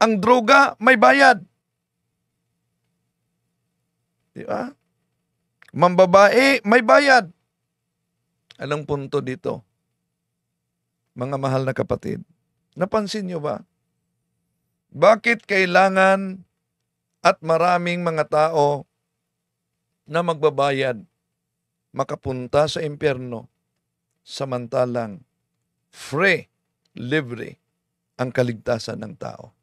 Ang droga, may bayad. Di ba? Mambabae, may bayad. Anong punto dito? Mga mahal na kapatid, napansin nyo ba? Bakit kailangan at maraming mga tao na magbabayad makapunta sa impyerno samantalang free, libre ang kaligtasan ng tao?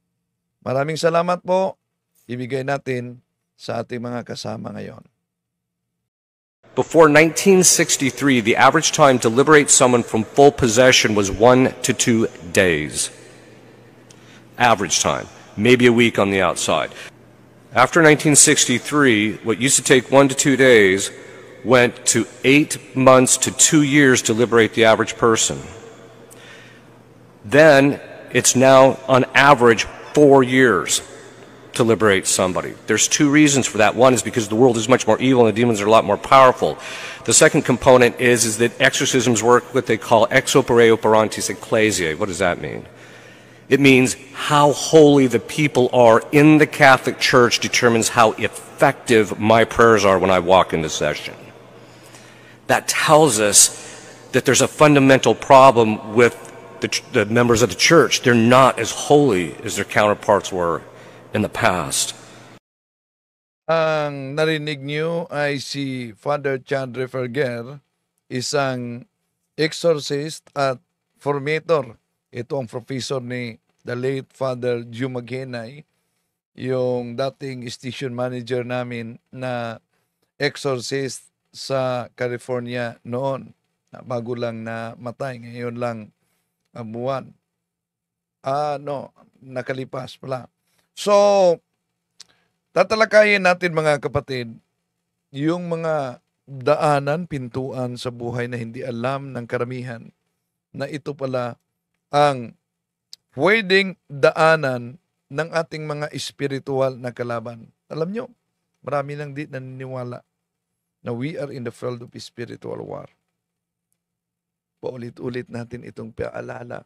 Maraming salamat po. Ibigay natin sa ating mga kasama ngayon. Before 1963, the average time to liberate someone from full possession was 1 to 2 days. Average time. Maybe a week on the outside. After 1963, what used to take 1 to 2 days went to 8 months to 2 years to liberate the average person. Then, it's now on average 4 years to liberate somebody. There's two reasons for that. One is because the world is much more evil and the demons are a lot more powerful. The second component is that exorcisms work what they call ex opere operantis ecclesiae. What does that mean? It means how holy the people are in the Catholic Church determines how effective my prayers are when I walk into session. That tells us that there's a fundamental problem with the members of the church. They're not as holy as their counterparts were in the past. Ang narinig niyo ay si Father Chandre Ferger, isang exorcist at formator. Ito ang professor ni the late Father Jumagenay, yung dating station manager namin na exorcist sa California noon. Bago lang na matay, ngayon lang buwan. Nakalipas pala. So, tatalakayin natin mga kapatid, yung mga daanan, pintuan sa buhay na hindi alam ng karamihan na ito pala ang pwedeng daanan ng ating mga espiritual na kalaban. Alam nyo, marami nang di naniniwala na we are in the field of spiritual war. Paulit-ulit natin itong paalala,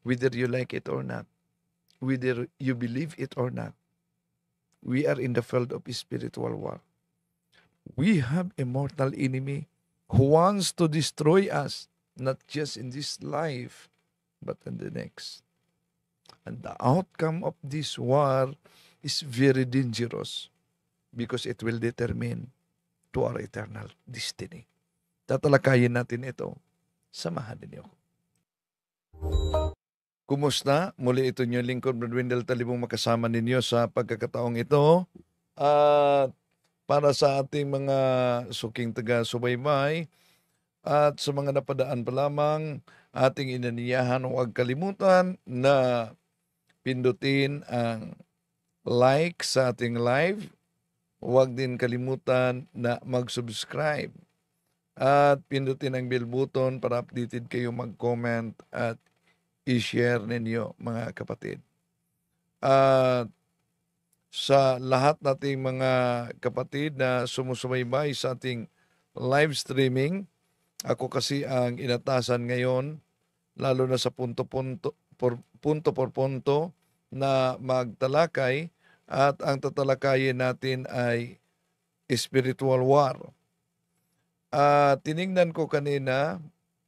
whether you like it or not, whether you believe it or not, we are in the field of spiritual war. We have a mortal enemy who wants to destroy us, not just in this life, but in the next. And the outcome of this war is very dangerous because it will determine to our eternal destiny. Tatalakayin natin ito. Samahan ninyo ako. Kumusta? Muli ito niyo lingkod, Brad Wendell Talibong, makasama ninyo sa pagkakataong ito. At para sa ating mga suking taga-subaybay at sa mga napadaan pa lamang, ating inaniyahan, huwag kalimutan na pindutin ang like sa ating live. Huwag din kalimutan na mag-subscribe at pindutin ang bell button para updated kayo mag-comment at i-share ninyo mga kapatid. At sa lahat nating mga kapatid na sumusubaybay sa ating live streaming, ako kasi ang inatasan ngayon, lalo na sa punto por punto na magtalakay, at ang tatalakayin natin ay spiritual war. Tiningnan ko kanina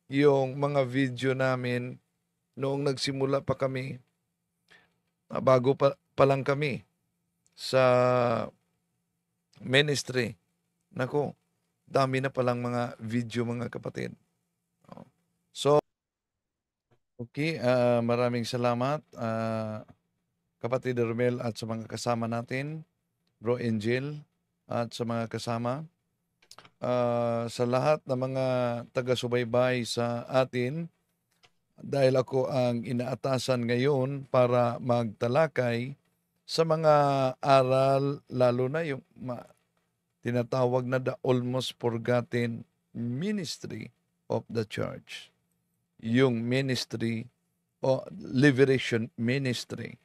yung mga video namin noong nagsimula pa kami, bago pa lang kami sa ministry. Nako, dami na palang mga video mga kapatid. So, okay, maraming salamat kapatid Romel at sa mga kasama natin, Bro Angel at sa mga kasama. Sa lahat ng mga taga-subaybay sa atin, dahil ako ang inaatasan ngayon para magtalakay sa mga aral, lalo na yung tinatawag na the almost forgotten ministry of the church. Yung ministry o liberation ministry.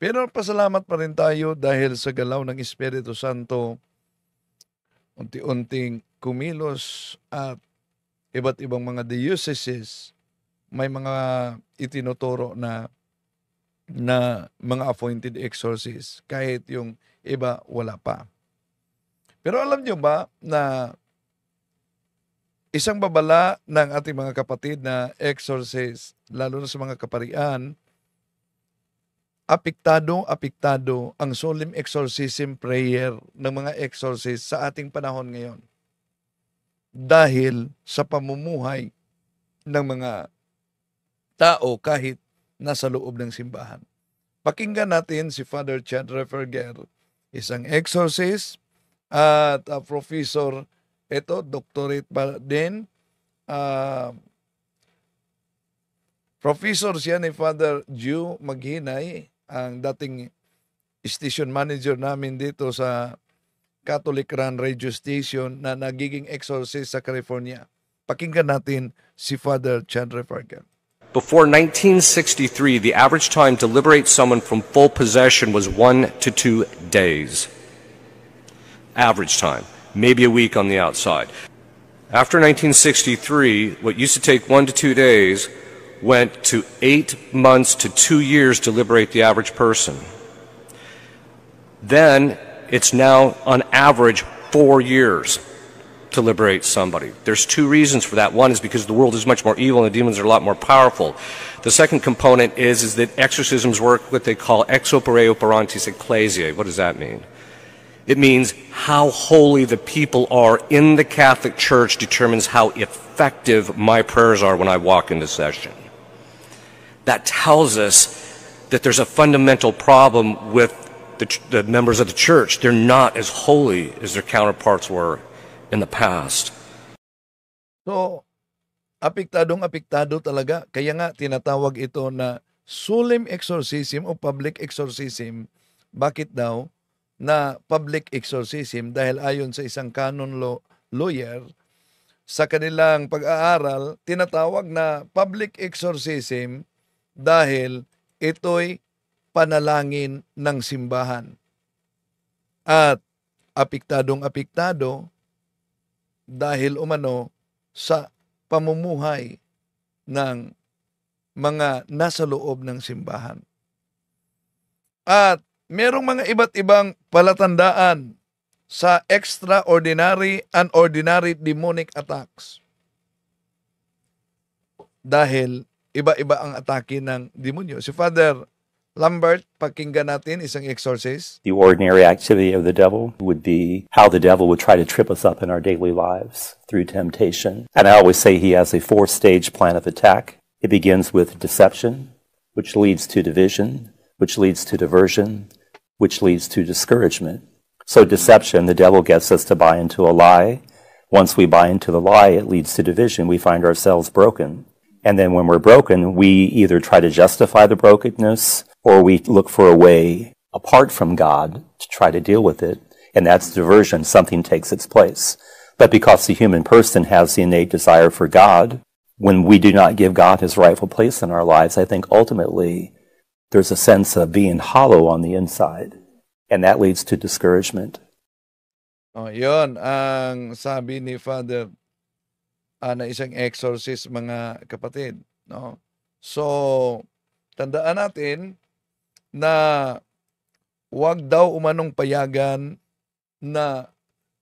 Pero pasalamat pa rin tayo dahil sa galaw ng Espiritu Santo, unti-unting kumilos at iba't ibang mga dioceses may mga itinuturo na na mga appointed exorcist, kahit yung iba wala pa. Pero alam nyo ba na isang babala ng ating mga kapatid na exorcist, lalo na sa mga kaparian, apektado ang solemn exorcism prayer ng mga exorcist sa ating panahon ngayon. Dahil sa pamumuhay ng mga tao kahit nasa loob ng simbahan. Pakinggan natin si Father Chad Referger, isang exorcist at professor, doctorate pa din. Professor siya ni Father Ju Maghinay, ang dating station manager namin dito sa Catholic Run Radio Station na nagiging exorcist sa California. Pakinggan natin si Father Chad Referger. Before 1963, the average time to liberate someone from full possession was 1 to 2 days. Average time. Maybe a week on the outside. After 1963, what used to take 1 to 2 days went to 8 months to 2 years to liberate the average person. Then, it's now on average 4 years to liberate somebody. There's two reasons for that. One is because the world is much more evil and the demons are a lot more powerful. The second component is that exorcisms work what they call ex opere operantis ecclesiae. What does that mean? It means how holy the people are in the Catholic Church determines how effective my prayers are when I walk into session. That tells us that there's a fundamental problem with the members of the church. They're not as holy as their counterparts were in the past. So, apektado talaga. Kaya nga tinatawag ito na solemn exorcism o public exorcism. Bakit daw na public exorcism? Dahil ayon sa isang canon lawyer, sa kanilang pag-aaral, tinatawag na public exorcism dahil ito'y panalangin ng simbahan. At apektado dahil umano sa pamumuhay ng mga nasa loob ng simbahan. At merong mga iba't ibang palatandaan sa extraordinary and ordinary demonic attacks. Dahil iba-iba ang atake ng demonyo. Si Father Lambert, pakinggan natin, isang exorcist. The ordinary activity of the devil would be how the devil would try to trip us up in our daily lives through temptation. And I always say he has a 4-stage plan of attack. It begins with deception, which leads to division, which leads to diversion, which leads to discouragement. So deception, the devil gets us to buy into a lie. Once we buy into the lie, it leads to division. We find ourselves broken. And then when we're broken, we either try to justify the brokenness or we look for a way apart from God to try to deal with it. And that's diversion. Something takes its place. But because the human person has the innate desire for God, when we do not give God his rightful place in our lives, I think ultimately there's a sense of being hollow on the inside. And that leads to discouragement. Oh, yun ang sabi ni Father na isang exorcist, mga kapatid, no? So, tandaan natin na huwag daw umanong payagan na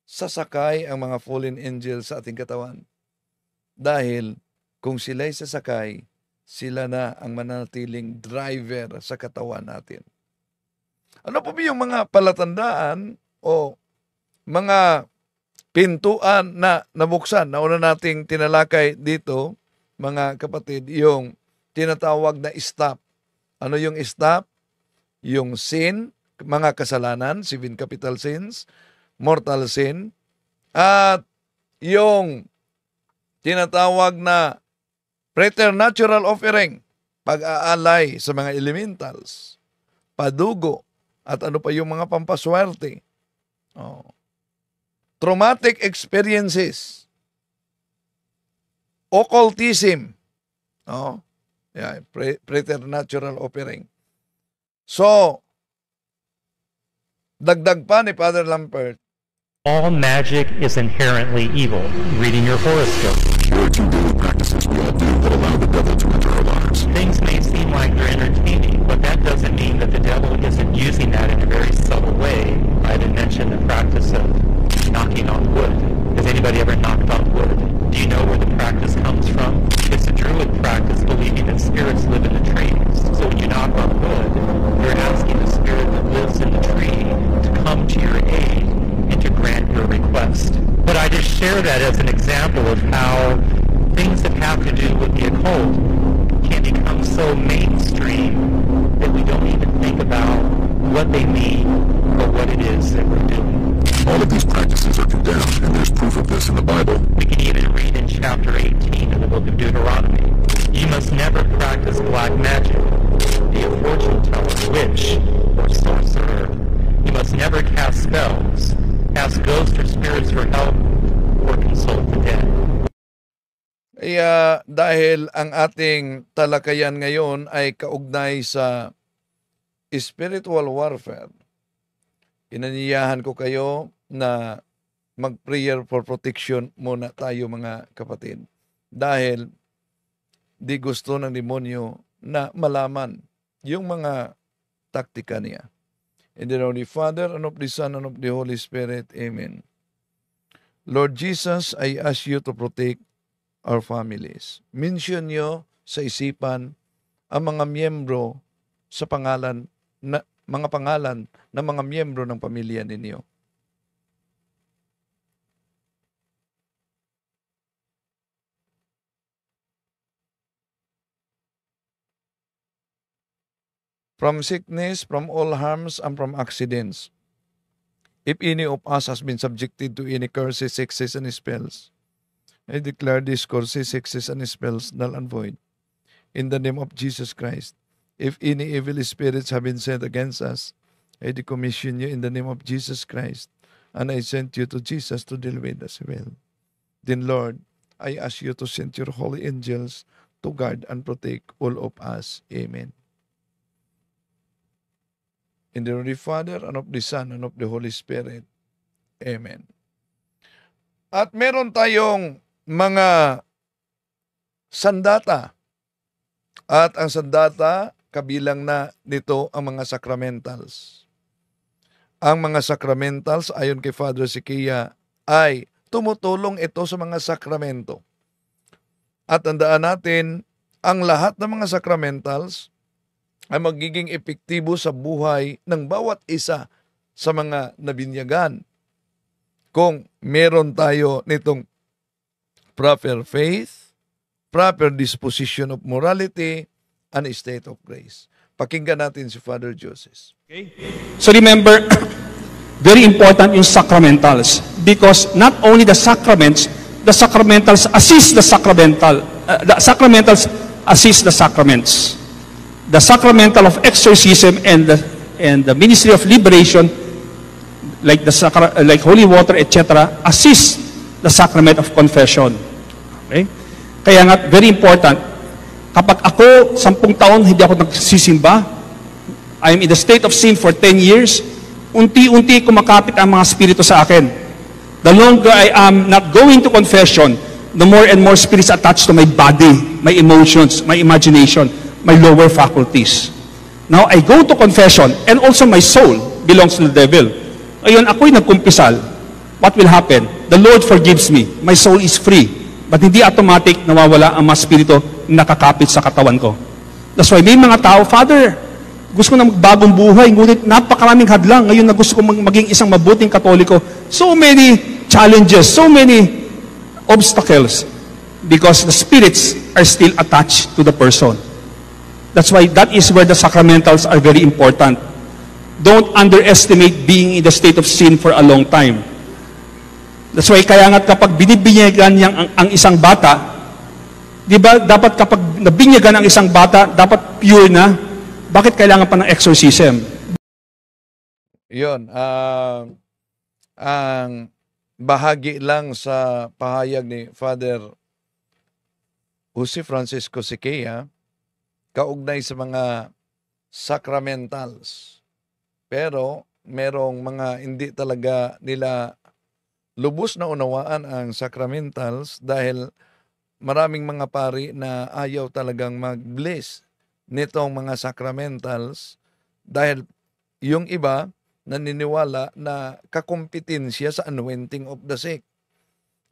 sasakay ang mga fallen angels sa ating katawan. Dahil kung sila'y sasakay, sila na ang mananatiling driver sa katawan natin. Ano po ba yung mga palatandaan o mga pintuan na nabuksan? Nauna nating tinalakay dito, mga kapatid, yung tinatawag na stop. Ano yung stop? Yung sin, mga kasalanan, 7 capital sins, mortal sin, at yung tinatawag na preternatural offering, pag-aalay sa mga elementals, padugo, at ano pa yung mga pampaswerte. Oh. Traumatic experiences, occultism, oh. Yeah, preternatural offering. So, dagdag pa ni Father Lampert, all magic is inherently evil. Reading your horoscope. There are 2 daily practices we all do that allow the devil to enter our lives. Things may seem like they're entertaining, but that doesn't in the Bible. We can even read in chapter 18 of the book of Deuteronomy. You must never practice black magic, be a fortune teller, witch, or sorcerer. You must never cast spells, ask ghosts or spirits for help, or consult the dead. Kaya dahil ang ating talakayan ngayon ay kaugnay sa spiritual warfare, inaniyahan ko kayo na mag-prayer for protection muna tayo mga kapatid. Dahil di gusto ng demonyo na malaman yung mga taktika niya. In the name of the Father, and of the Son, and of the Holy Spirit. Amen. Lord Jesus, I ask you to protect our families. Mention nyo sa isipan ang mga miyembro sa pangalan na mga pangalan ng mga miyembro ng pamilya ninyo. From sickness, from all harms, and from accidents. If any of us has been subjected to any curses, hexes, and spells, I declare these curses, hexes, and spells null and void. In the name of Jesus Christ. If any evil spirits have been sent against us, I decommission you in the name of Jesus Christ. And I send you to Jesus to deal with us well. Then Lord, I ask you to send your holy angels to guard and protect all of us. Amen. In the name of the Father, and of the Son, and of the Holy Spirit. Amen. At meron tayong mga sandata. At ang sandata, kabilang na nito ang mga sacramentals. Ang mga sacramentals, ayon kay Father Siquia, ay tumutulong ito sa mga sakramento. At tandaan natin, ang lahat ng mga sacramentals ay magiging epektibo sa buhay ng bawat isa sa mga nabinyagan. Kung meron tayo nitong proper faith, proper disposition of morality, and state of grace. Pakinggan natin si Father Joseph. Okay? So remember, very important yung sacramentals because not only the sacramentals assist the sacramentals assist the sacraments. The sacramental of exorcism and the ministry of liberation, like holy water, etc., assist the sacrament of confession. Okay? Kaya nga, very important. Kapag ako, 10 taon, hindi ako nagsisimba, I am in the state of sin for 10 years, unti-unti kumakapit ang mga spirito sa akin. The longer I am not going to confession, the more and more spirits attached to my body, my emotions, my imagination, my lower faculties. Now, I go to confession, and also my soul belongs to the devil. Ayun, ako'y nagkumpisal. What will happen? The Lord forgives me. My soul is free. But hindi automatic nawawala ang mga spirito nakakapit sa katawan ko. That's why may mga tao, Father, gusto ko na magbagong buhay, ngunit napakaraming hadlang. Ngayon na gusto ko maging isang mabuting Katoliko. So many challenges, so many obstacles because the spirits are still attached to the person. That's why that is where the sacramentals are very important. Don't underestimate being in the state of sin for a long time. That's why kaya nga kapag binibinyagan ang isang bata, di ba dapat kapag nabinyagan ang isang bata, dapat pure na. Bakit kailangan pa ng exorcism? Yun, ang bahagi lang sa pahayag ni Father Jose Francisco Siquia, kaugnay sa mga sacramentals. Pero merong mga hindi talaga nila lubos na unawaan ang sacramentals dahil maraming mga pari na ayaw talagang mag-bless nitong mga sacramentals dahil yung iba naniniwala na kakumpetensya sa anointing of the sick.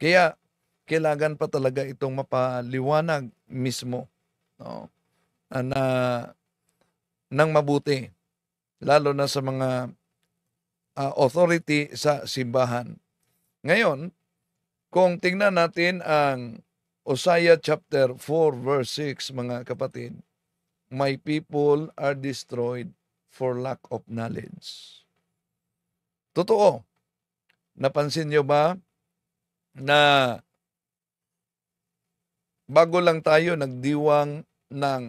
Kaya kailangan pa talaga itong mapaliwanag mismo, no? Na ng mabuti, lalo na sa mga authority sa simbahan. Ngayon, kung tingnan natin ang Hosea chapter 4 verse 6, mga kapatid, my people are destroyed for lack of knowledge. Totoo. Napansin nyo ba na bago lang tayo nagdiwang ng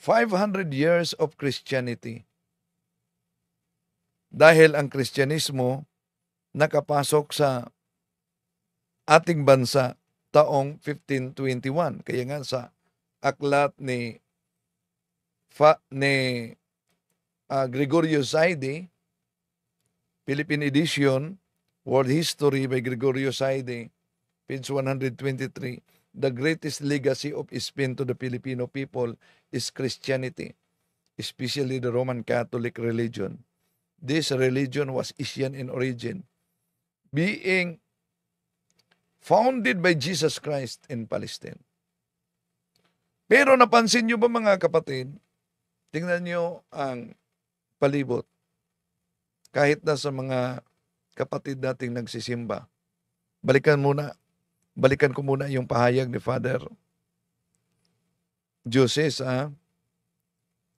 500 years of Christianity. Dahil ang Kristyanismo nakapasok sa ating bansa taong 1521. Kaya nga sa aklat ni Gregorio Saide, Philippine Edition, World History by Gregorio Saide, page 123, the greatest legacy of Spain to the Filipino people is Christianity, especially the Roman Catholic religion. This religion was Asian in origin, being founded by Jesus Christ in Palestine. Pero napansin nyo ba mga kapatid, tingnan nyo ang palibot. Kahit na sa mga kapatid nating nagsisimba, balikan ko muna yung pahayag ni Father Jose sa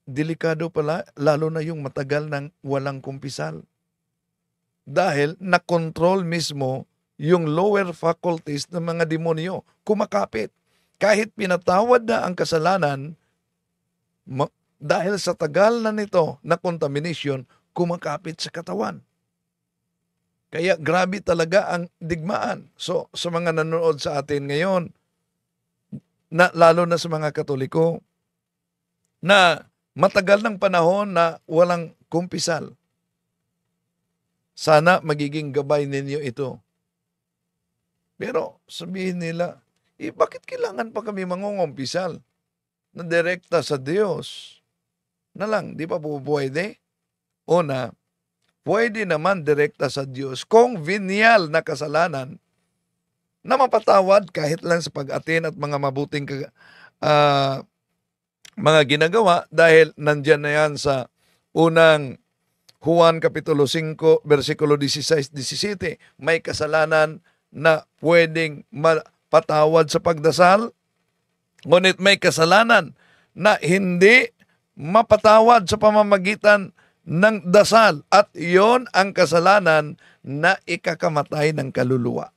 delikado pala, lalo na yung matagal ng walang kumpisal. Dahil nakontrol mismo yung lower faculties ng mga demonyo, kumakapit. Kahit pinatawad na ang kasalanan, dahil sa tagal na nito na contamination, kumakapit sa katawan. Kaya grabe talaga ang digmaan. So, sa mga nanonood sa atin ngayon, lalo na sa mga Katoliko, na matagal ng panahon na walang kumpisal, sana magiging gabay ninyo ito. Pero sabihin nila, bakit kailangan pa kami mangungumpisal na direkta sa Diyos? Na lang, di pa po pwede? Una, pwede naman direkta sa Diyos kung venial na kasalanan na mapatawad kahit lang sa pag-atin at mga mabuting mga ginagawa, dahil nandyan na yan sa unang Juan Kapitulo 5, versikulo 16-17, may kasalanan na pwedeng mapatawad sa pagdasal, ngunit may kasalanan na hindi mapatawad sa pamamagitan ng dasal, at iyon ang kasalanan na ikakamatay ng kaluluwa.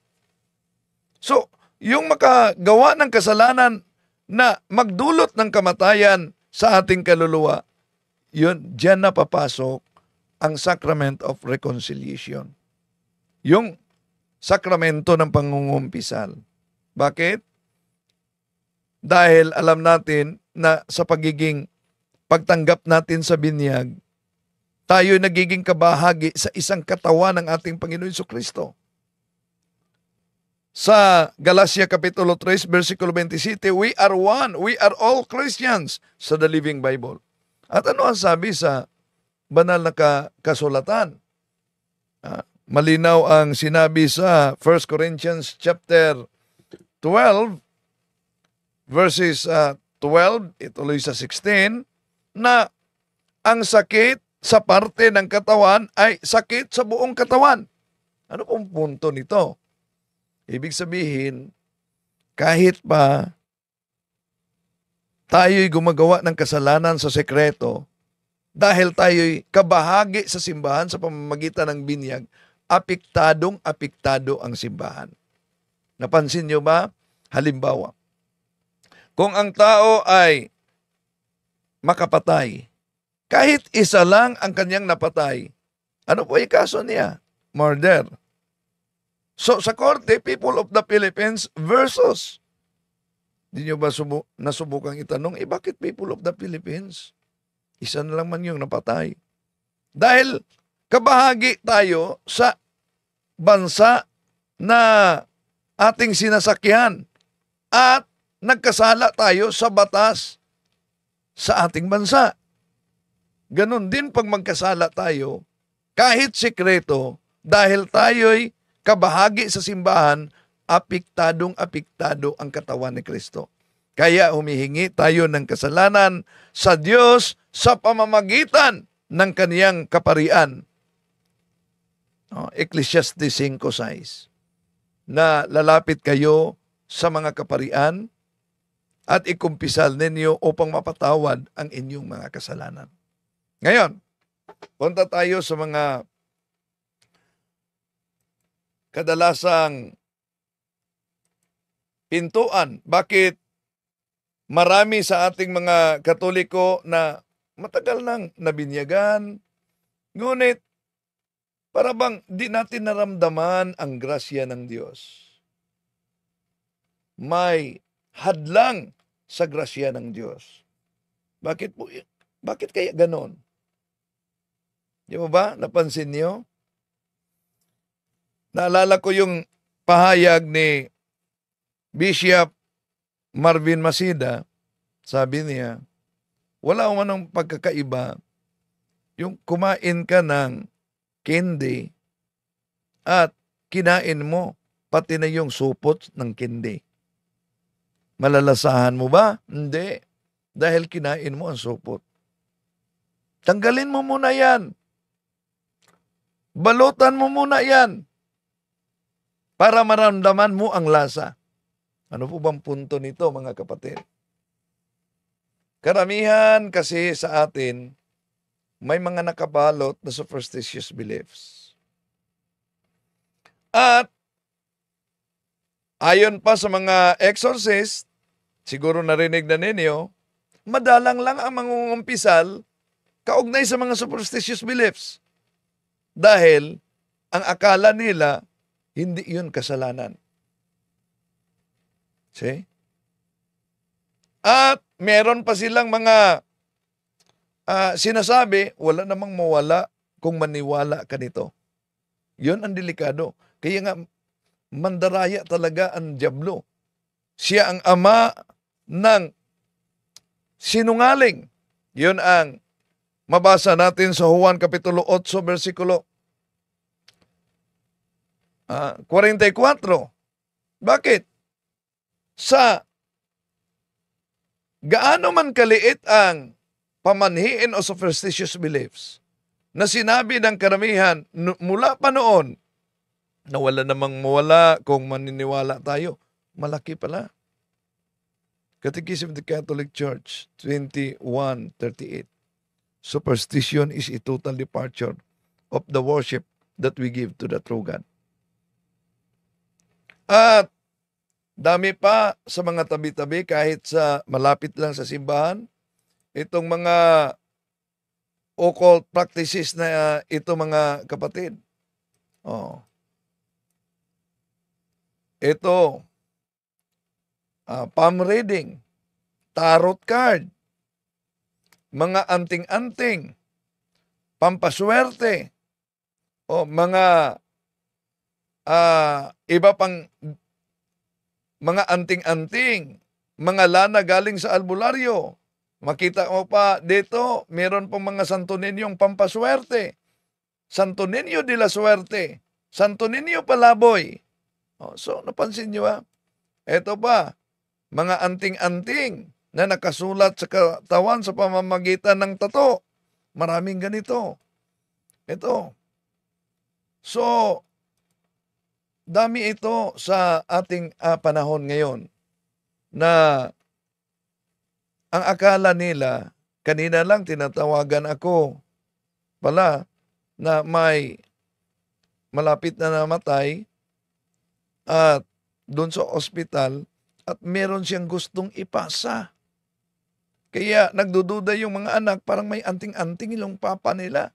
So, yung makagawa ng kasalanan na magdulot ng kamatayan sa ating kaluluwa, yun, diyan na papasok ang Sacrament of Reconciliation. Yung sakramento ng pangungumpisal. Bakit? Dahil alam natin na sa pagtanggap natin sa binyag, tayo nagiging kabahagi sa isang katawan ng ating Panginoon Jesucristo. Sa Galatia Kapitulo 3, versikulo 27, we are one, we are all Christians, sa The Living Bible. At ano ang sabi sa banal na kasulatan? Malinaw ang sinabi sa 1 Corinthians chapter 12, verses 12, ituloy sa 16, na ang sakit sa parte ng katawan ay sakit sa buong katawan. Ano pong punto nito? Ibig sabihin, kahit pa tayo'y gumagawa ng kasalanan sa sekreto, dahil tayo'y kabahagi sa simbahan sa pamamagitan ng binyag, apektado ang simbahan. Napansin nyo ba? Halimbawa, kung ang tao ay makapatay, kahit isa lang ang kanyang napatay, ano po yung kaso niya? Murder. So sa korte, people of the Philippines versus, di nyo ba nasubukang itanong, bakit people of the Philippines? Isa na lang man yung napatay. Dahil kabahagi tayo sa bansa na ating sinasakyan at nagkasala tayo sa batas sa ating bansa. Ganon din pag magkasala tayo, kahit sikreto, dahil tayo'y kabahagi sa simbahan, apektado ang katawan ni Kristo. Kaya humihingi tayo ng kasalanan sa Diyos sa pamamagitan ng kaniyang kaparian. Ecclesiastes 5:6, na lalapit kayo sa mga kaparian at ikumpisal ninyo upang mapatawad ang inyong mga kasalanan. Ngayon, punta tayo sa mga kadalasang pintuan. Bakit marami sa ating mga Katoliko na matagal nang nabinyagan, ngunit para bang di natin naramdaman ang grasya ng Diyos. May hadlang sa grasya ng Diyos. Bakit kaya ganon? Di ba? Napansin niyo? Naalala ko yung pahayag ni Bishop Marvin Masida. Sabi niya, wala umanong pagkakaiba yung kumain ka ng candy at kinain mo pati na yung supot ng candy. Malalasahan mo ba? Hindi. Dahil kinain mo ang supot. Tanggalin mo muna yan. Balutan mo muna yan. Para maramdaman mo ang lasa. Ano po bang punto nito, mga kapatid? Karamihan kasi sa atin, may mga nakabalot na superstitious beliefs. At ayon pa sa mga exorcist, siguro narinig na ninyo, madalang lang ang mangungumpisal kaugnay sa mga superstitious beliefs. Dahil ang akala nila, hindi yun kasalanan. See? At meron pa silang mga sinasabi, wala namang mawala kung maniwala ka nito. Yun ang delikado. Kaya nga, mandaraya talaga ang dyablo. Siya ang ama ng sinungaling. Yun ang mabasa natin sa Juan Kapitulo 8, versikulo 44. Bakit? Sa gaano man kaliit ang pamanhiin o superstitious beliefs na sinabi ng karamihan mula pa noon na wala namang mawala kung maniniwala tayo, malaki pala. Catechism of the Catholic Church 21:38. Superstition is a total departure of the worship that we give to the true God. At dami pa sa mga tabi-tabi kahit sa malapit lang sa simbahan, itong mga occult practices na ito, mga kapatid. Ito, palm reading, tarot card, mga anting-anting, pampaswerte, mga iba pang mga anting-anting, mga lana galing sa albularyo. Makita mo pa dito, meron pong mga Santo Niñong pampaswerte. Santo Niño de la Suerte. Santo Niño Palaboy. So, napansin nyo ba? Ito pa, mga anting-anting na nakasulat sa katawan sa pamamagitan ng tato. Maraming ganito. Ito. So, dami ito sa ating panahon ngayon na ang akala nila, kanina lang tinatawagan ako pala na may malapit na namatay at doon sa ospital at meron siyang gustong ipasa. Kaya nagdududa yung mga anak, parang may anting-anting yung papa nila.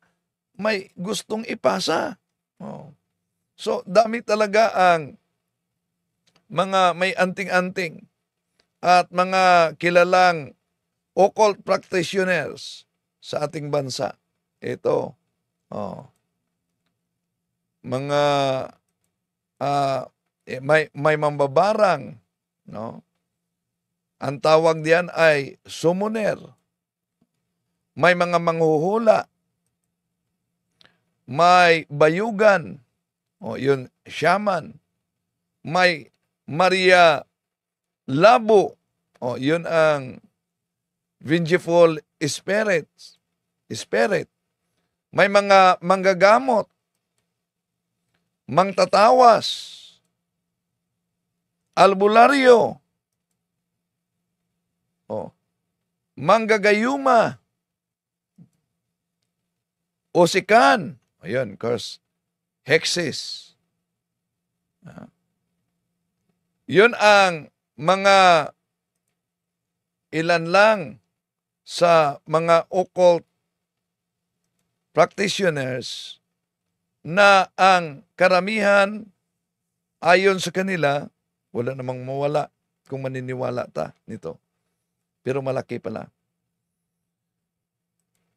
May gustong ipasa. So, dami talaga ang mga may anting-anting at mga kilalang occult practitioners sa ating bansa. Ito, mga may mambabarang, no? Ang tawag diyan ay summoner. May mga manghuhula. May bayugan. Yun, shaman. May Maria Labo. Yun ang vengeful spirit. May mga manggagamot. Mangtatawas. Albularyo. Manggagayuma. Osikan. Ayun, curse. Hexes. Yun ang mga ilan lang sa mga occult practitioners na ang karamihan ayon sa kanila, wala namang mawala kung maniniwala ta nito. Pero malaki pala.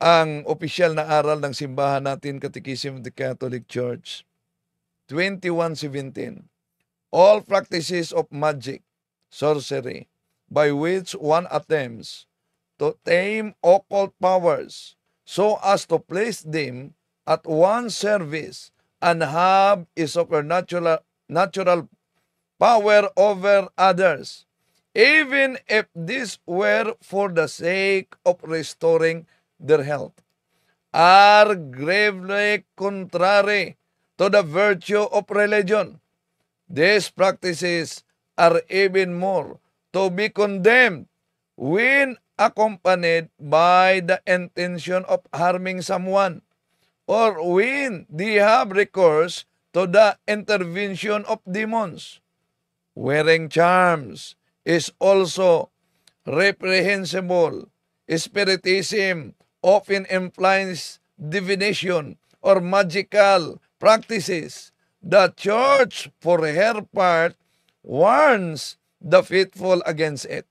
Ang opisyal na aral ng simbahan natin, Catechism of the Catholic Church, 21:17. All practices of magic, sorcery, by which one attempts to tame occult powers so as to place them at one's service and have a natural power over others, even if this were for the sake of restoring their health, are gravely contrary to the virtue of religion. These practices are even more to be condemned when accompanied by the intention of harming someone, or when they have recourse to the intervention of demons. Wearing charms is also reprehensible. Spiritism often implies divination or magical practices. The Church, for her part, warns the faithful against it.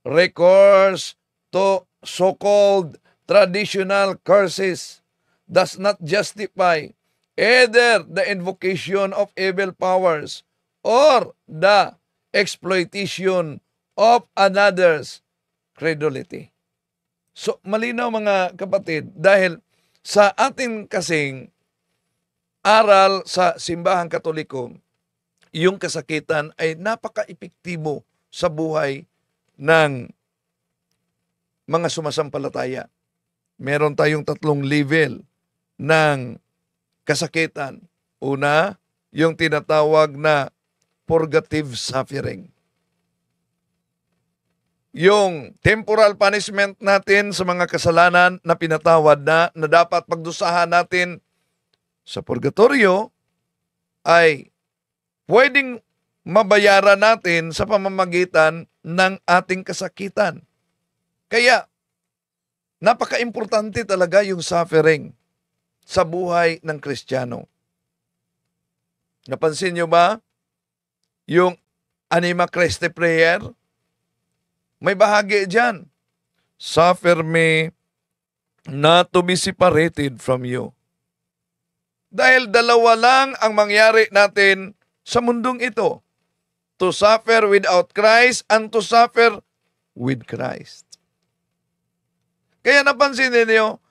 Recourse to so-called traditional curses does not justify either the invocation of evil powers or the exploitation of another's credulity. So, malinaw mga kapatid, dahil sa ating kasing aral sa simbahang Katoliko, yung kasakitan ay napaka-epektibo sa buhay ng mga sumasampalataya. Meron tayong 3 level ng kasakitan. Una, yung tinatawag na purgative suffering. Yung temporal punishment natin sa mga kasalanan na pinatawad na dapat pagdusahan natin sa purgatorio ay pwedeng mabayaran natin sa pamamagitan ng ating kasakitan. Kaya, napaka-importante talaga yung suffering sa buhay ng Kristiyano. Napansin nyo ba yung Anima Christi prayer? May bahagi dyan. Suffer me not to be separated from you. Dahil dalawa lang ang mangyari natin sa mundong ito. To suffer without Christ and to suffer with Christ. Kaya napansin ninyo,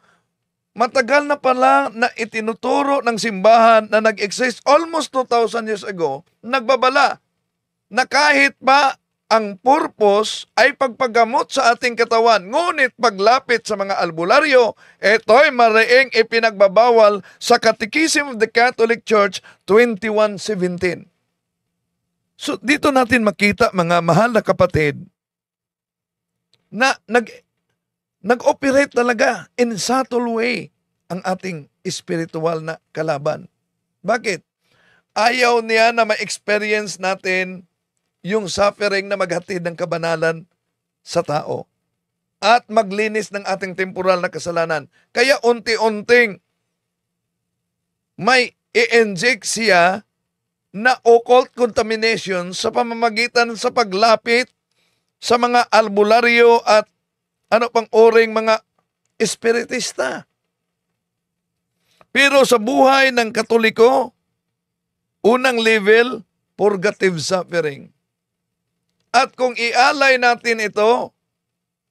matagal na pala na itinuturo ng simbahan na nag-exist almost 2,000 years ago, nagbabala na kahit pa ang purpose ay pagpagamot sa ating katawan. Ngunit paglapit sa mga albularyo, ito'y mariing ipinagbabawal sa Catechism of the Catholic Church 21:17. So dito natin makita, mga mahal na kapatid, na nag-operate talaga in subtle way ang ating spiritual na kalaban. Bakit? Ayaw niya na ma-experience natin yung suffering na maghatid ng kabanalan sa tao at maglinis ng ating temporal na kasalanan. Kaya unti-unting may i-inject siya na occult contamination sa pamamagitan sa paglapit sa mga albularyo at ano pang oring mga espiritista. Pero sa buhay ng Katoliko, unang level, purgative suffering. At kung ialay natin ito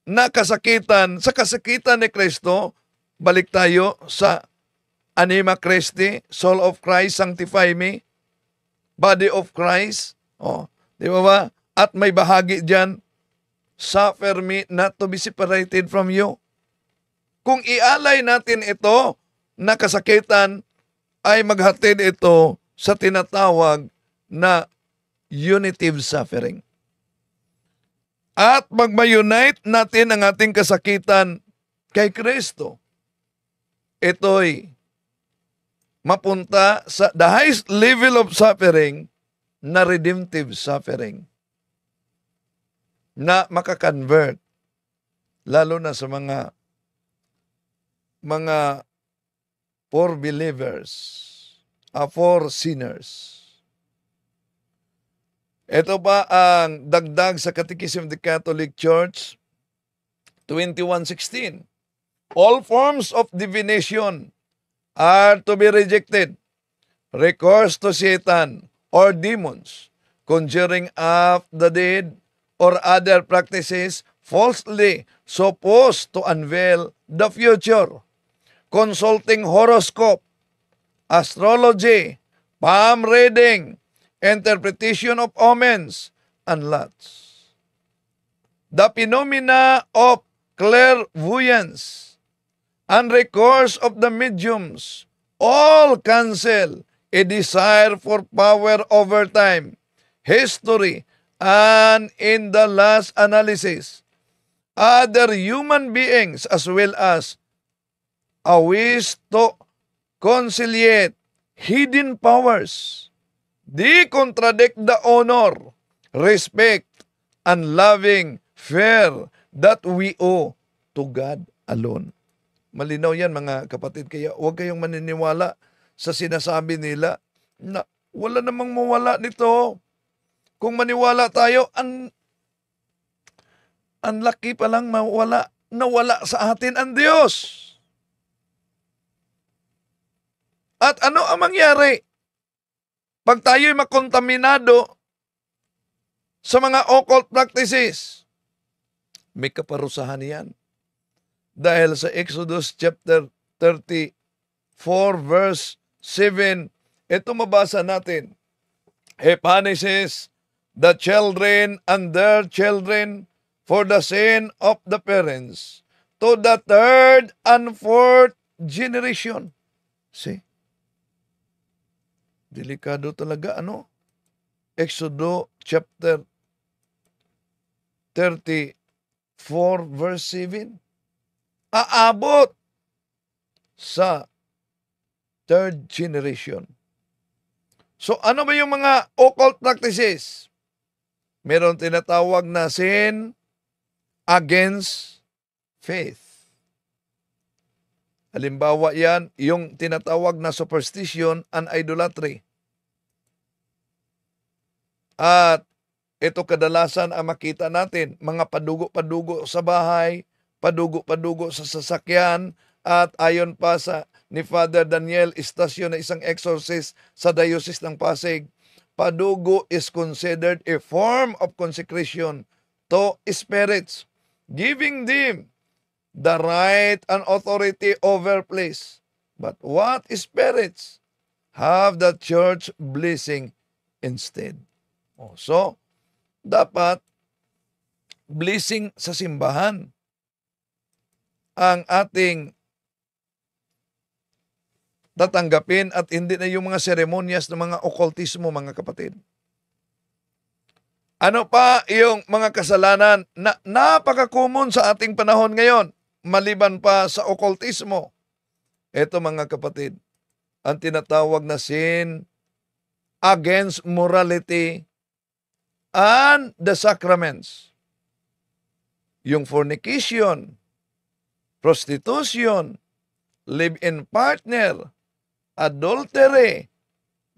na kasakitan, sa kasakitan ni Kristo, balik tayo sa Anima Christi, Soul of Christ, Sanctify Me, Body of Christ. Di ba ba? At may bahagi dyan, suffer me not to be separated from you. Kung ialay natin ito na kasakitan, ay maghatid ito sa tinatawag na unitive suffering. At magma-unite natin ang ating kasakitan kay Kristo. Ito'y mapunta sa the highest level of suffering na redemptive suffering na makakonvert lalo na sa mga for believers, for sinners. Ito pa ang dagdag sa Catechism of the Catholic Church 21:16. All forms of divination are to be rejected. Recourse to Satan or demons, conjuring up the dead, or other practices falsely supposed to unveil the future, consulting horoscope, astrology, palm reading, interpretation of omens, and lots. The phenomena of clairvoyance and recourse of the mediums all cancel a desire for power over time, history, and in the last analysis, other human beings as well as a wish to conciliate hidden powers. They contradict the honor, respect, and loving fear that we owe to God alone. Malinaw yan mga kapatid, kaya huwag kayong maniniwala sa sinasabi nila na wala namang mawala nito. Kung maniwala tayo, ang laki palang nawala sa atin ang Diyos. At ano ang mangyari? Pag tayo'y makontaminado sa mga occult practices, may kaparusahan yan. Dahil sa Exodus chapter 34 verse 7, ito mabasa natin. He punishes the children and their children for the sin of the parents to the third and fourth generation. See? Delikado talaga, ano? Exodus chapter 34 verse 7. Aabot sa third generation. So ano ba yung mga occult practices? Meron tinatawag na sin against faith. Halimbawa yan, yung tinatawag na superstition and idolatry. At ito kadalasan ang makita natin, mga padugo-padugo sa bahay, padugo-padugo sa sasakyan, at ayon pa sa ni Father Daniel Estacio na isang exorcist sa Diocese ng Pasig, padugo is considered a form of consecration to spirits, giving them the right and authority over place. But what spirits have the church blessing instead? So, dapat blessing sa simbahan ang ating tatanggapin at hindi na yung mga seremonyas ng mga okultismo, mga kapatid. Ano pa yung mga kasalanan na napaka-common sa ating panahon ngayon, maliban pa sa okultismo? Ito mga kapatid, ang tinatawag na sin against morality and the sacraments. Yung fornication, prostitution, live-in partner, adultery,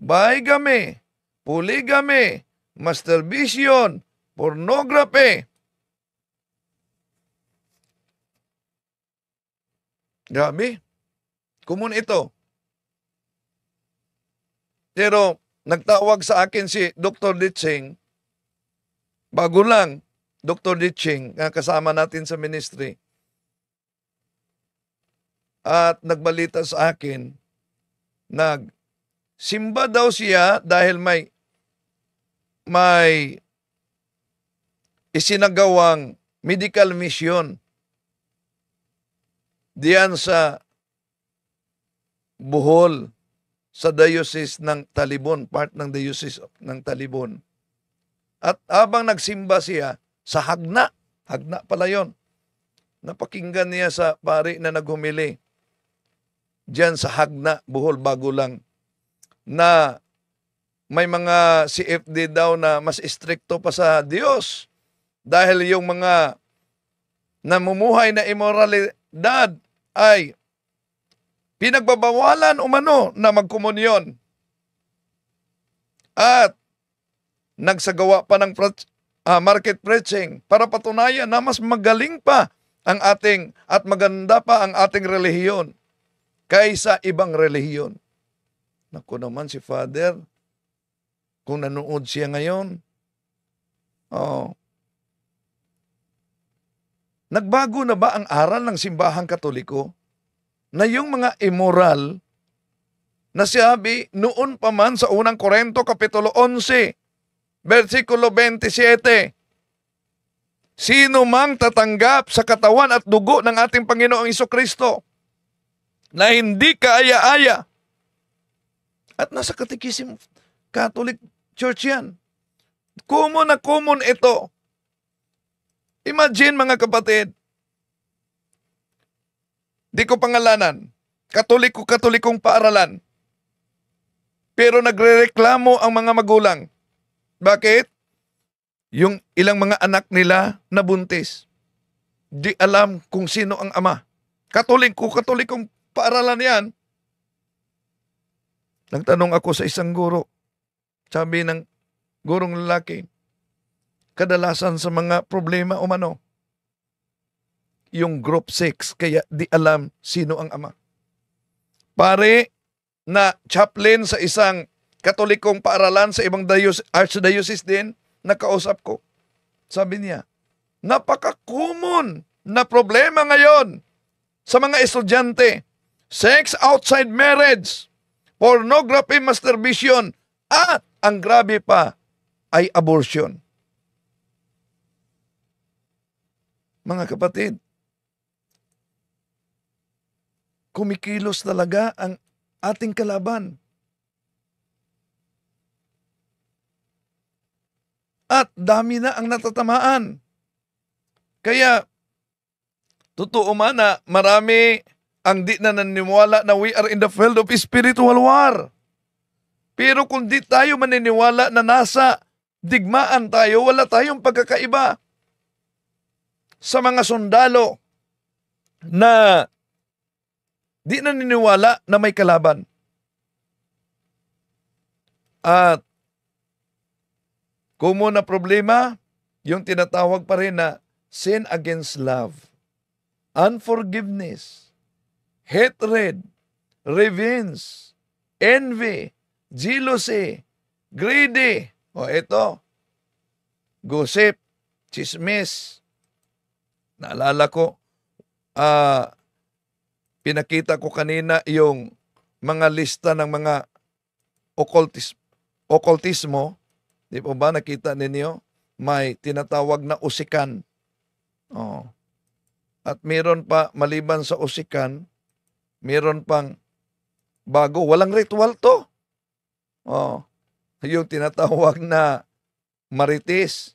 bigamy, polygamy, masturbation, pornography. Grabe. Common ito. Pero nagtawag sa akin si Dr. Ditching, bago lang, Dr. Ditching, kasama natin sa ministry, at nagbalita sa akin, nagsimba daw siya dahil may isinagawang medical mission diyan sa Bohol, sa Diocese ng Talibon, part ng Diocese ng Talibon. At habang nagsimba siya sa Hagna pala yon, napakinggan niya sa pari na naghumili. diyan sa Hagna, Bohol, bago lang, na may mga CFD daw na mas istrikto pa sa Diyos dahil yung mga namumuhay na immoralidad ay pinagbabawalan umano na magkomunyon at nagsagawa pa ng market preaching para patunayan na mas magaling pa ang ating at maganda pa ang ating relihiyon kaysa ibang relihiyon. Naku naman si Father, kung nanood siya ngayon, nagbago na ba ang aral ng simbahang Katoliko na yung mga immoral na sabi noon pa man sa unang Korinto Kapitulo 11, versikulo 27, sino mang tatanggap sa katawan at dugo ng ating Panginoong Jesucristo na hindi kaaya-aya, at nasa Catechism Catholic Church yan. Common na common ito. Imagine mga kapatid, di ko pangalanan, Katolikong paaralan, pero nagrereklamo ang mga magulang. Bakit? Yung ilang mga anak nila nabuntis. Di alam kung sino ang ama. Katolikong paaralan yan. Nagtanong ako sa isang guro. Sabi ng gurong lalaki, kadalasan sa mga problema umano, yung group 6, kaya di alam sino ang ama. Pare na chaplain sa isang Katolikong paaralan sa ibang archdiocese din, nakausap ko. Sabi niya, napaka-common na problema ngayon sa mga estudyante. Sex outside marriage, pornography, masturbation, at ang grabe pa ay abortion. Mga kapatid, kumikilos talaga ang ating kalaban. At dami na ang natatamaan. Kaya, totoo man na marami ang di na naniniwala na we are in the field of spiritual war. Pero kung di tayo maniniwala na nasa digmaan tayo, wala tayong pagkakaiba sa mga sundalo na di naniniwala na may kalaban. At common na problema, yung tinatawag pa rin na sin against love, unforgiveness, hatred, revenge, envy, jealousy, greedy. O ito, gossip, chismis. Naalala ko, pinakita ko kanina yung mga lista ng mga occultismo. Di po ba nakita ninyo? May tinatawag na usikan. At meron pa, maliban sa usikan, meron pang bago. Walang ritual to. Yung tinatawag na marites.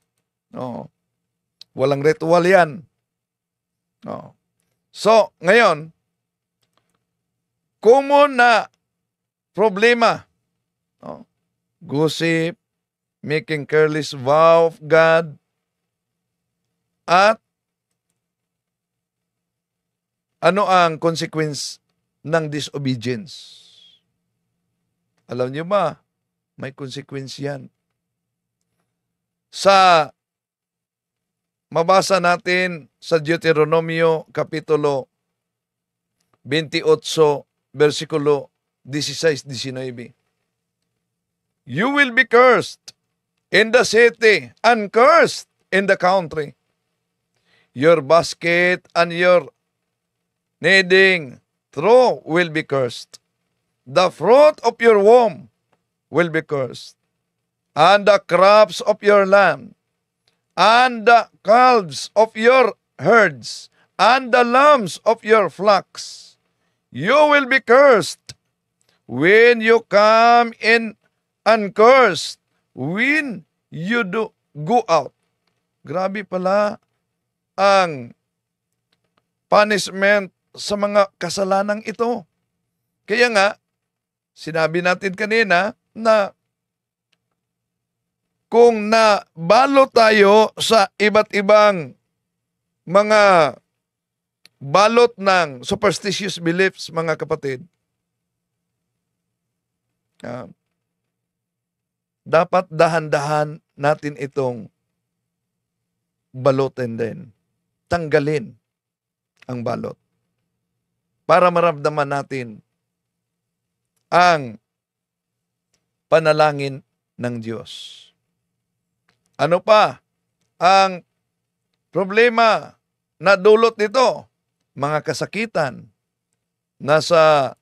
Walang ritual yan. So, ngayon, common na problema. Gossip, making careless vow of God, at ano ang consequence ng disobedience? Alam niyo ba, may consequence yan. Sa mabasa natin sa Deuteronomio Kapitulo 28, versikulo 16-19. You will be cursed in the city and cursed in the country. Your basket and your kneading trough will be cursed. The fruit of your womb will be cursed. And the crops of your land, and the calves of your herds, and the lambs of your flocks. You will be cursed when you come in, and cursed when you do go out. Grabe pala ang punishment sa mga kasalanang ito. Kaya nga, sinabi natin kanina na kung nabalo tayo sa iba't ibang mga balot ng superstitious beliefs, mga kapatid, dapat dahan-dahan natin itong balutin din. Tanggalin ang balot para maramdaman natin ang panalangin ng Diyos. Ano pa ang problema na dulot nito? Mga kasakitan. Nasa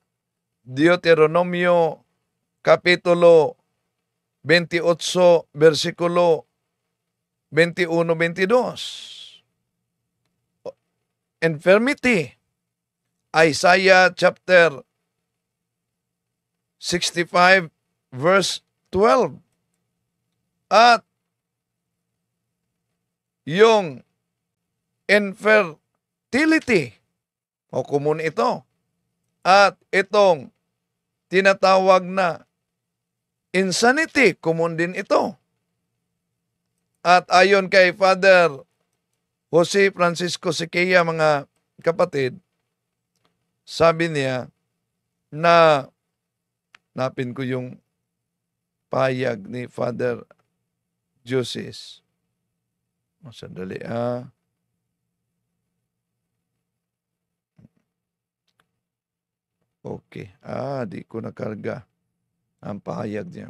Deuteronomio Kapitulo 28, versikulo 21-22. Infirmity. Isaiah chapter 65, verse 12. At yung infertility, o common ito, at itong tinatawag na insanity, common din ito. At ayon kay Father Jose Francisco Siqueira, mga kapatid, sabi niya na, napin ko yung payag ni Father Joses. Sandali, Okay. Di ko nakarga ang pahayag niya.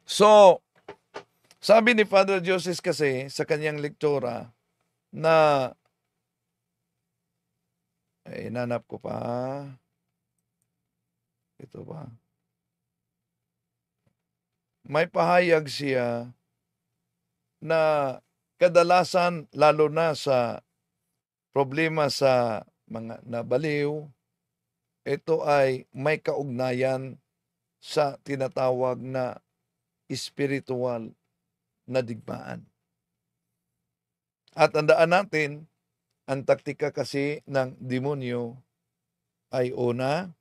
So, sabi ni Father Joses kasi sa kanyang lektura na nanap ko pa. Ito ba? May pahayag siya na kadalasan, lalo na sa problema sa mga nabaliw, ito ay may kaugnayan sa tinatawag na spiritual na digmaan. At tandaan natin, ang taktika kasi ng demonyo ay una,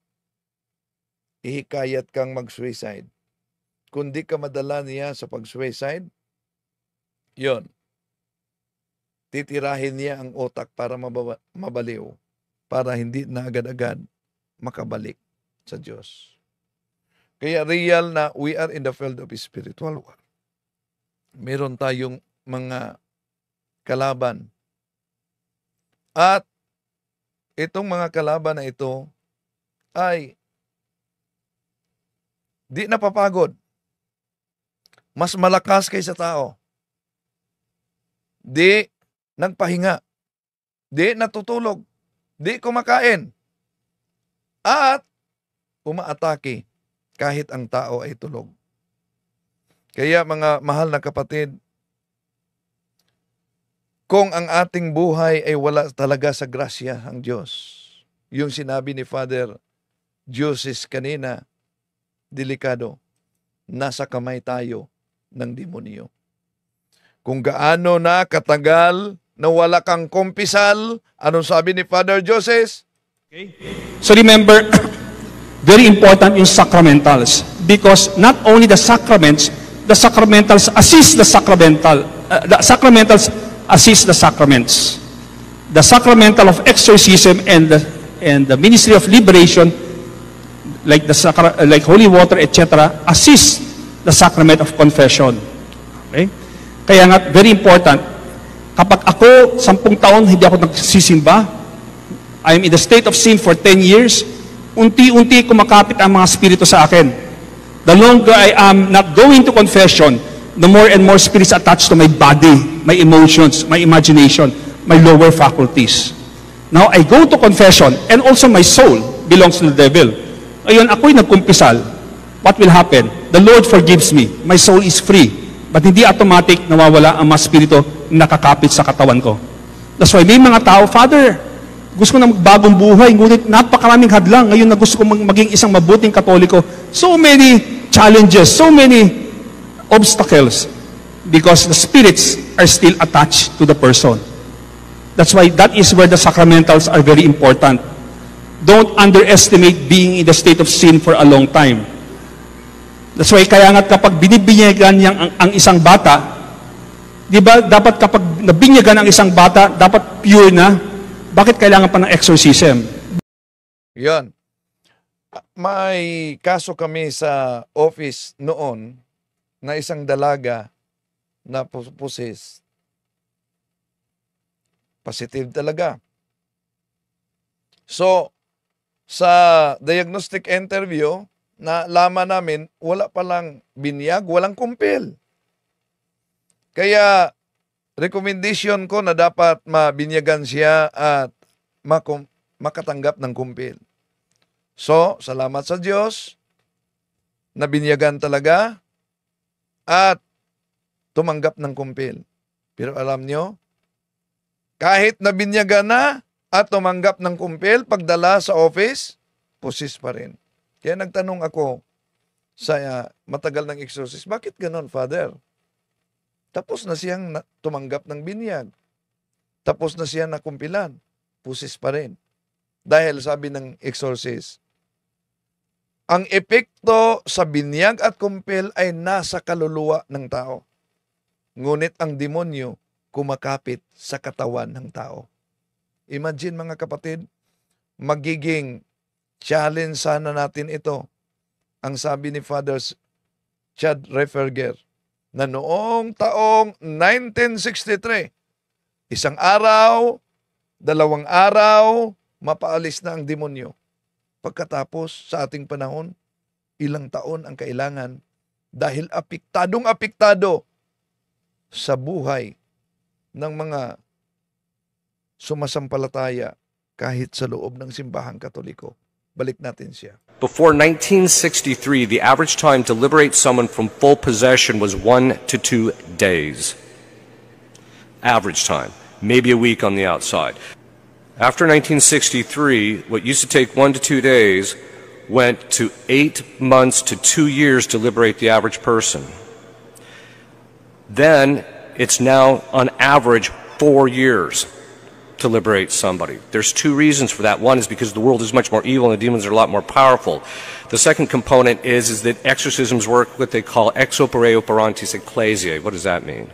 ihikayat kang mag-suicide. Kung di ka madala niya sa pag-suicide, yon, titirahin niya ang utak para mabaliw, para hindi na agad-agad makabalik sa Diyos. Kaya real na we are in the field of spiritual war. Meron tayong mga kalaban. At itong mga kalaban na ito ay di napapagod. Mas malakas kaysa tao. Di nagpahinga. Di natutulog. Di kumakain. At umaatake kahit ang tao ay tulog. Kaya mga mahal na kapatid, kung ang ating buhay ay wala talaga sa grasya ang Diyos, yung sinabi ni Father Joses kanina, delikado, nasa kamay tayo ng demonyo. Kung gaano na katagal na wala kang kumpisal, anong sabi ni Father Joses? Okay. So remember, very important yung sacramentals, because not only the sacramentals assist the sacramental. The sacramentals assist the sacraments. The sacramental of exorcism and the ministry of liberation, like like holy water, etc., assist the sacrament of confession. Okay? Kaya nga, very important, kapag ako 10 taon hindi ako nagsisimba, I'm in the state of sin for 10 years, unti-unti kumakapit ang mga spirito sa akin. The longer I am not going to confession, the more and more spirits attached to my body, my emotions, my imagination, my lower faculties. Now, I go to confession, and also my soul belongs to the devil. Ayun, ako'y nagkumpisal. What will happen? The Lord forgives me. My soul is free. But hindi automatic nawawala ang mga spirito na nakakapit sa katawan ko. That's why may mga tao, Father, gusto ko na magbagong buhay, ngunit napakaraming hadlang. Ngayon na gusto ko maging isang mabuting Katoliko. So many challenges, so many obstacles, because the spirits are still attached to the person. That's why that is where the sacramentals are very important. don't underestimate being in the state of sin for a long time. That's why kaya nga kapag binibinyagan ang isang bata, di ba dapat kapag nabinyagan ang isang bata, dapat pure na? Bakit kailangan pa ng exorcism? Yan. May kaso kami sa office noon na isang dalaga na pusis. Positive talaga. So, sa diagnostic interview, nalaman namin, wala palang binyag, walang kumpil. Kaya, recommendation ko na dapat mabinyagan siya at makatanggap ng kumpil. So, salamat sa Diyos, nabinyagan talaga at tumanggap ng kumpil. Pero alam nyo, kahit nabinyagan na at tumanggap ng kumpil, pagdala sa office, pusis pa rin. Kaya nagtanong ako sa matagal ng exorcist, bakit ganon, Father? Tapos na siyang tumanggap ng binyag. Tapos na siyang nakumpilan. Pusis pa rin. Dahil sabi ng exorcist, ang epekto sa binyag at kumpil ay nasa kaluluwa ng tao. Ngunit ang demonyo kumakapit sa katawan ng tao. Imagine mga kapatid, magiging challenge sana natin ito. Ang sabi ni Father Chad Referger, na noong taong 1963, isang araw, 2 araw, mapaalis na ang demonyo. Pagkatapos sa ating panahon, ilang taon ang kailangan dahil apektado sa buhay ng mga sumasampalataya kahit sa loob ng simbahang Katoliko. Balik natin siya. Before 1963, the average time to liberate someone from full possession was 1 to 2 days. Average time. Maybe a week on the outside. After 1963, what used to take 1 to 2 days went to 8 months to 2 years to liberate the average person. Then, it's now on average 4 years to liberate somebody. There's 2 reasons for that. One is because the world is much more evil and the demons are a lot more powerful. The second component is that exorcisms work what they call ex opere operantis ecclesiae. What does that mean?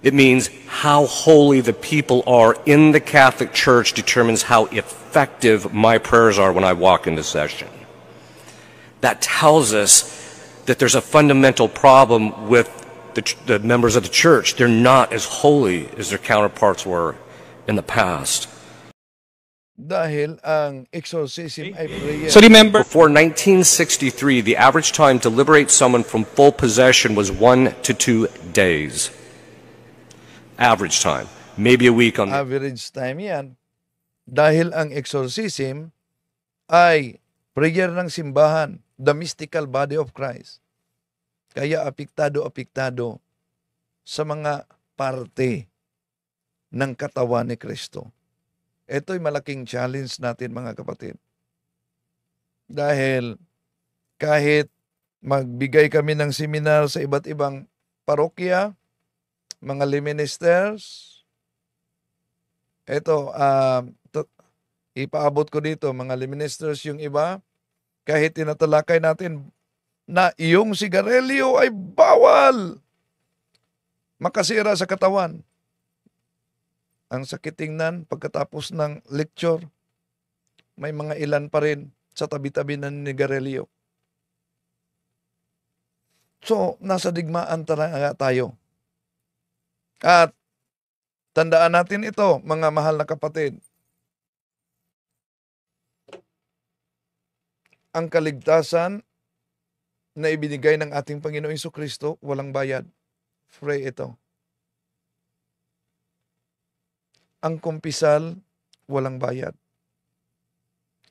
It means how holy the people are in the Catholic Church determines how effective my prayers are when I walk into session. That tells us that there's a fundamental problem with the members of the church. They're not as holy as their counterparts were in the past. Dahil ang exorcism ay prayer. So remember, Before 1963, the average time to liberate someone from full possession was 1 to 2 days. Average time. Maybe a week on the... Average time yan. Dahil ang exorcism ay prayer ng simbahan, the mystical body of Christ. Kaya apektado sa mga parte ng katawan ni Kristo. Ito'y malaking challenge natin mga kapatid. Dahil kahit magbigay kami ng seminar sa iba't ibang parokya, mga lay ministers, ipaabot ko dito, mga lay ministers yung iba, kahit tinatalakay natin na iyong sigarilyo ay bawal makasira sa katawan. Ang sakit tingnan, pagkatapos ng lecture, may mga ilan pa rin sa tabi-tabi ng nigarilyo. So, nasa digmaan talaga tayo. At tandaan natin ito, mga mahal na kapatid. Ang kaligtasan na ibinigay ng ating Panginoong Jesucristo, walang bayad. Free ito. Ang kumpisal, walang bayad.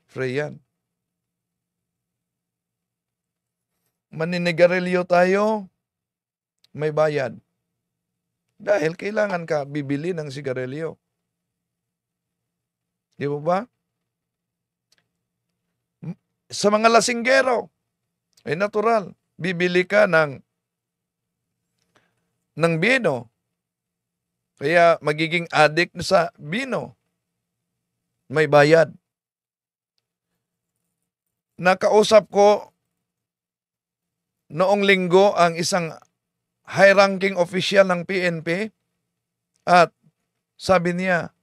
Free yan. Maninigarilyo tayo, may bayad. Dahil kailangan ka bibili ng sigarilyo. Di ba? Sa mga lasinggero, ay natural. Bibili ka ng bino. Kaya magiging addict sa bino. May bayad. nakausap ko noong linggo ang isang high-ranking official ng PNP at sabi niya,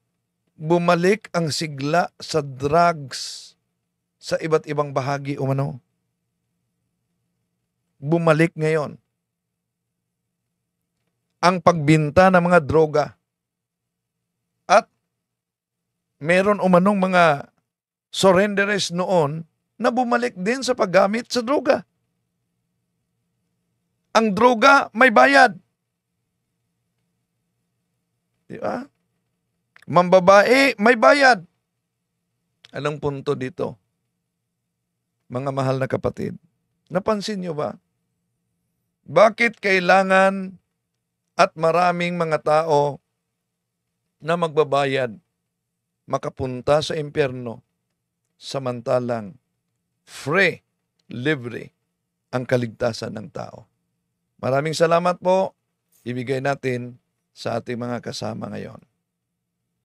bumalik ang sigla sa drugs sa iba't ibang bahagi umano. Bumalik ngayon ang pagbinta ng mga droga. At meron umanong mga surrenderes noon na bumalik din sa paggamit sa droga. Ang droga may bayad. Di ba? Mambabae may bayad. Anong punto dito? Mga mahal na kapatid, napansin nyo ba? Bakit kailangan at maraming mga tao na magbabayad makapunta sa impyerno samantalang free, libre ang kaligtasan ng tao? Maraming salamat po. Ibigay natin sa ating mga kasama ngayon.